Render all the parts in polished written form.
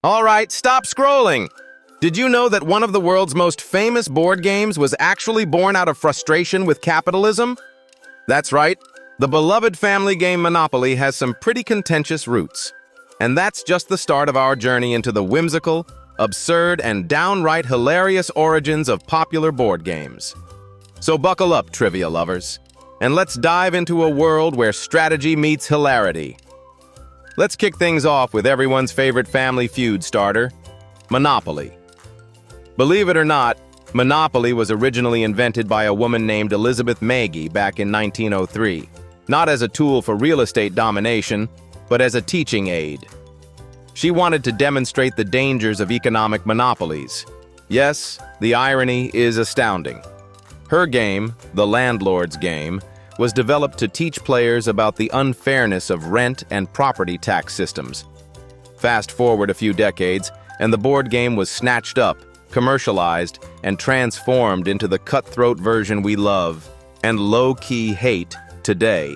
All right, stop scrolling! Did you know that one of the world's most famous board games was actually born out of frustration with capitalism? That's right, the beloved family game Monopoly has some pretty contentious roots. And that's just the start of our journey into the whimsical, absurd, and downright hilarious origins of popular board games. So buckle up, trivia lovers, and let's dive into a world where strategy meets hilarity. Let's kick things off with everyone's favorite family feud starter, Monopoly. Believe it or not, Monopoly was originally invented by a woman named Elizabeth Magee back in 1903, not as a tool for real estate domination, but as a teaching aid. She wanted to demonstrate the dangers of economic monopolies. Yes, the irony is astounding. Her game, the landlord's game, was developed to teach players about the unfairness of rent and property tax systems. Fast forward a few decades, and the board game was snatched up, commercialized, and transformed into the cutthroat version we love and low-key hate today.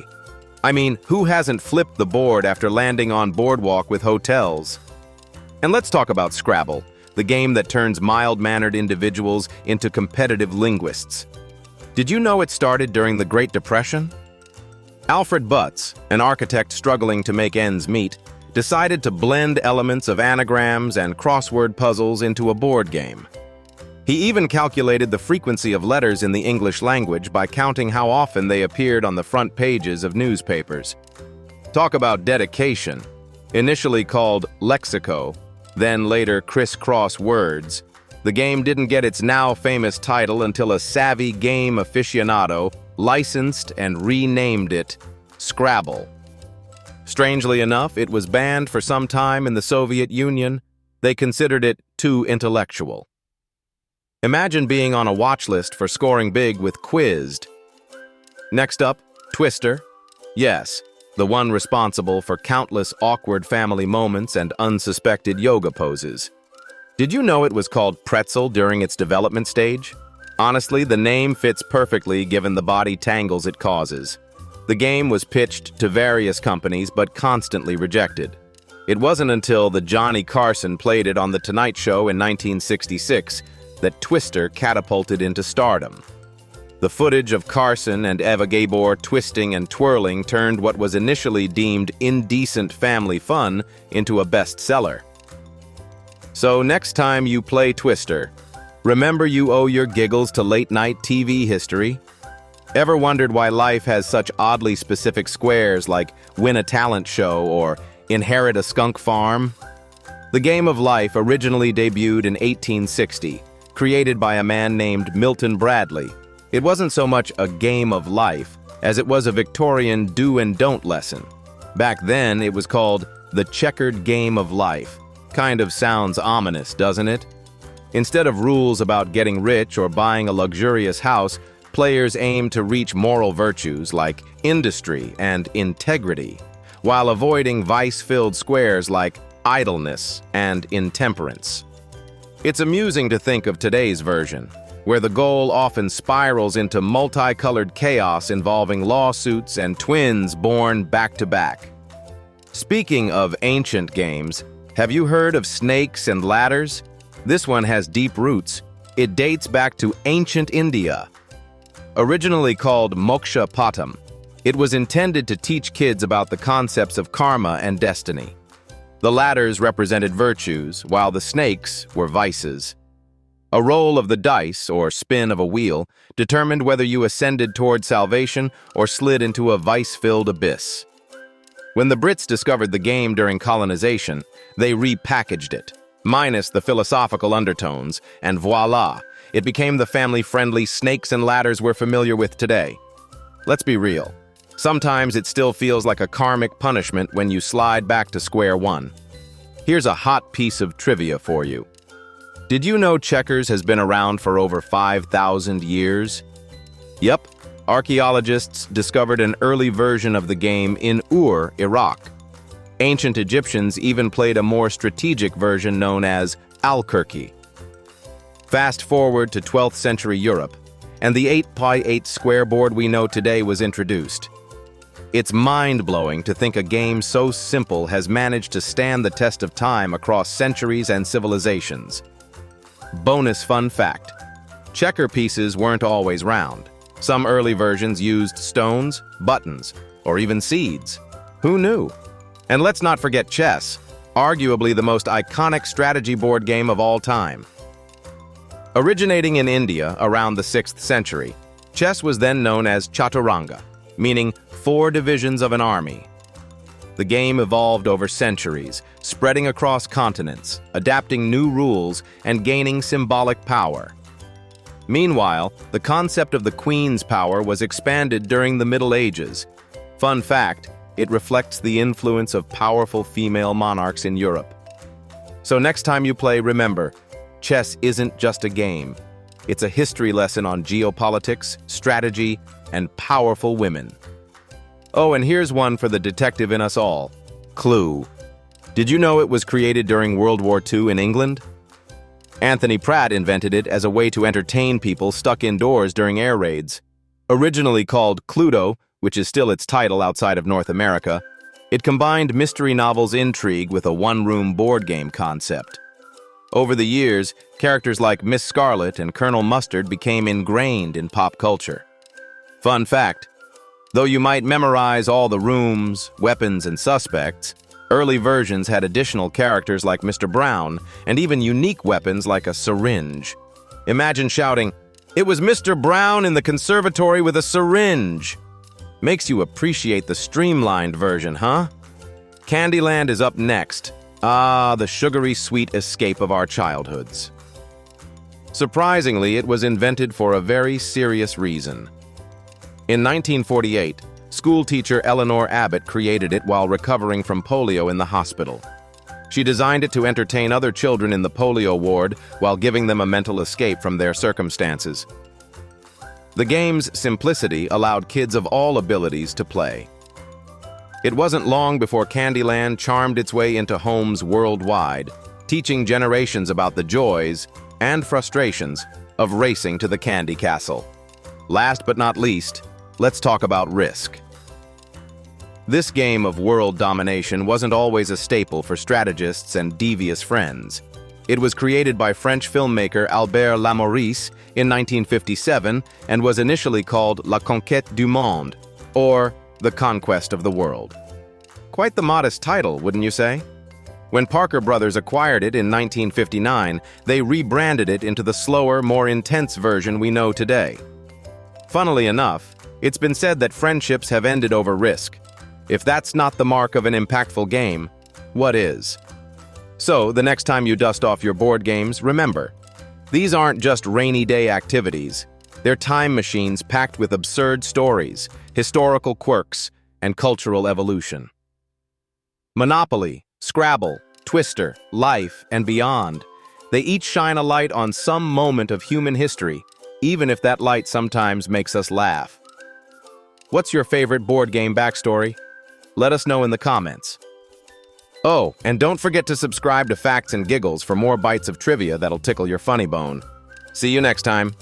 I mean, who hasn't flipped the board after landing on Boardwalk with hotels? And let's talk about Scrabble, the game that turns mild-mannered individuals into competitive linguists. Did you know it started during the Great Depression? Alfred Butts, an architect struggling to make ends meet, decided to blend elements of anagrams and crossword puzzles into a board game. He even calculated the frequency of letters in the English language by counting how often they appeared on the front pages of newspapers. Talk about dedication. Initially called Lexico, then later Crisscross Words, the game didn't get its now famous title until a savvy game aficionado licensed and renamed it Scrabble. Strangely enough, it was banned for some time in the Soviet Union. They considered it too intellectual. Imagine being on a watch list for scoring big with Quizzed. Next up, Twister. Yes, the one responsible for countless awkward family moments and unsuspected yoga poses. Did you know it was called Pretzel during its development stage? Honestly, the name fits perfectly given the body tangles it causes. The game was pitched to various companies but constantly rejected. It wasn't until the Johnny Carson played it on The Tonight Show in 1966 that Twister catapulted into stardom. The footage of Carson and Eva Gabor twisting and twirling turned what was initially deemed indecent family fun into a bestseller. So next time you play Twister, remember you owe your giggles to late-night TV history. Ever wondered why life has such oddly specific squares like win a talent show or inherit a skunk farm? The game of life originally debuted in 1860, created by a man named Milton Bradley. It wasn't so much a game of life as it was a Victorian do and don't lesson. Back then, it was called the checkered game of life. Kind of sounds ominous, doesn't it? Instead of rules about getting rich or buying a luxurious house, players aim to reach moral virtues like industry and integrity, while avoiding vice-filled squares like idleness and intemperance. It's amusing to think of today's version, where the goal often spirals into multicolored chaos involving lawsuits and twins born back-to-back. Speaking of ancient games, have you heard of Snakes and Ladders? This one has deep roots. It dates back to ancient India. Originally called Moksha Patam, it was intended to teach kids about the concepts of karma and destiny. The ladders represented virtues, while the snakes were vices. A roll of the dice, or spin of a wheel, determined whether you ascended toward salvation or slid into a vice-filled abyss. When the Brits discovered the game during colonization, they repackaged it, minus the philosophical undertones, and voila, it became the family-friendly Snakes and Ladders we're familiar with today. Let's be real. Sometimes it still feels like a karmic punishment when you slide back to square one. Here's a hot piece of trivia for you. Did you know checkers has been around for over 5,000 years? Yep, archaeologists discovered an early version of the game in Ur, Iraq. Ancient Egyptians even played a more strategic version known as Alquerque. Fast forward to 12th century Europe, and the 8x8 square board we know today was introduced. It's mind-blowing to think a game so simple has managed to stand the test of time across centuries and civilizations. Bonus fun fact: checker pieces weren't always round. Some early versions used stones, buttons, or even seeds. Who knew? And let's not forget chess, arguably the most iconic strategy board game of all time. Originating in India around the 6th century, chess was then known as chaturanga, meaning 4 divisions of an army. The game evolved over centuries, spreading across continents, adapting new rules, and gaining symbolic power. Meanwhile, the concept of the queen's power was expanded during the Middle Ages. Fun fact, it reflects the influence of powerful female monarchs in Europe. So next time you play, remember, chess isn't just a game. It's a history lesson on geopolitics, strategy, and powerful women. Oh, and here's one for the detective in us all. Clue. Did you know it was created during World War II in England? Anthony Pratt invented it as a way to entertain people stuck indoors during air raids. Originally called Cluedo, which is still its title outside of North America, it combined mystery novels intrigue with a one-room board game concept. Over the years, characters like Miss Scarlet and Colonel Mustard became ingrained in pop culture. Fun fact, though you might memorize all the rooms, weapons, and suspects, early versions had additional characters like Mr. Brown and even unique weapons like a syringe. Imagine shouting, "It was Mr. Brown in the conservatory with a syringe!" Makes you appreciate the streamlined version, huh? Candyland is up next. Ah, the sugary sweet escape of our childhoods. Surprisingly, it was invented for a very serious reason. In 1948, schoolteacher Eleanor Abbott created it while recovering from polio in the hospital. She designed it to entertain other children in the polio ward while giving them a mental escape from their circumstances. The game's simplicity allowed kids of all abilities to play. It wasn't long before Candyland charmed its way into homes worldwide, teaching generations about the joys and frustrations of racing to the Candy Castle. Last but not least, let's talk about Risk. This game of world domination wasn't always a staple for strategists and devious friends. It was created by French filmmaker Albert Lamorisse in 1957 and was initially called La Conquête du Monde, or The Conquest of the World. Quite the modest title, wouldn't you say? When Parker Brothers acquired it in 1959, they rebranded it into the slower, more intense version we know today. Funnily enough, it's been said that friendships have ended over Risk. If that's not the mark of an impactful game, what is? So, the next time you dust off your board games, remember, these aren't just rainy day activities. They're time machines packed with absurd stories, historical quirks, and cultural evolution. Monopoly, Scrabble, Twister, Life, and beyond. They each shine a light on some moment of human history, even if that light sometimes makes us laugh. What's your favorite board game backstory? Let us know in the comments. Oh, and don't forget to subscribe to Facts and Giggles for more bites of trivia that'll tickle your funny bone. See you next time.